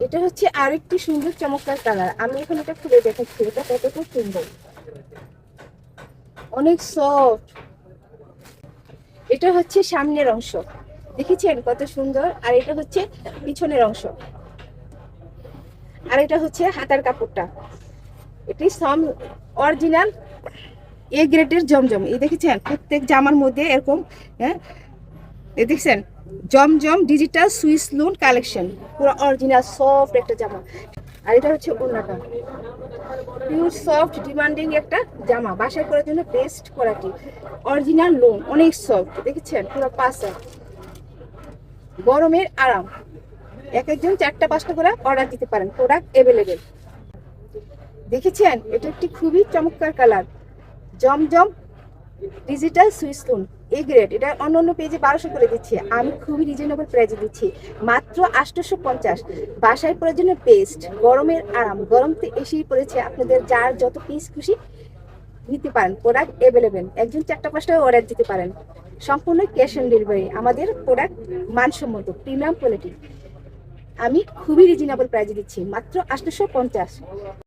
এটা হচ্ছে আরেকটি সুন্দর চমৎকার কালার। আমি এখন এটা খুলে দেখাচ্ছি এটা কতটা সুন্দর, অনেক সফট। এটা হচ্ছে সামনের অংশ, দেখেছেন কত সুন্দর। আর এটা হচ্ছে পিছনের অংশ, আর এটা হচ্ছে হাতার কাপড়টা। এটি সম অরিজিনাল এ গ্রেডের জমজম। এই দেখেছেন প্রত্যেক জামার মধ্যে এরকম, হ্যাঁ এই দেখছেন জমজম ডিজিটাল সুইস লুন কালেকশন, পুরো অরিজিনাল সফট একটা জামা। আর এটা হচ্ছে ওড়নাটা, পিওর সফট ডিমান্ডিং একটা জামা, বাসায় করার জন্য বেস্ট কোয়ালিটি, অরিজিনাল লোন, অনেক সফট। দেখেছেন পুরো পাশা, গরমের আরাম। এক একজন 4টা 5টা করে অর্ডার দিতে পারেন, প্রোডাক্ট অ্যাভেলেবেল। দেখেছেন এটা একটি খুবই চমৎকার colour, Zamzam digital Swiss loan A grade. এটা অন্য পেজে 1200 করে দিচ্ছি, আমি খুবই রিজনেবল প্রাইসে দিচ্ছি মাত্র 850। বাসায় পরার জন্য বেস্ট, গরমের আরাম। গরম তো এসেই পড়েছে, আপনাদের যার যত পিস খুশি নিতে পারেন, প্রোডাক্ট অ্যাভেলেবেল। একজন 4টা 5টা অর্ডার দিতে পারেন, সম্পূর্ণ ক্যাশ অন ডেলিভারি। আমাদের প্রোডাক্ট মানসম্মত প্রিমিয়াম কোয়ালিটি, আমি খুবই রিজনেবল প্রাইসে দিচ্ছি মাত্র 850।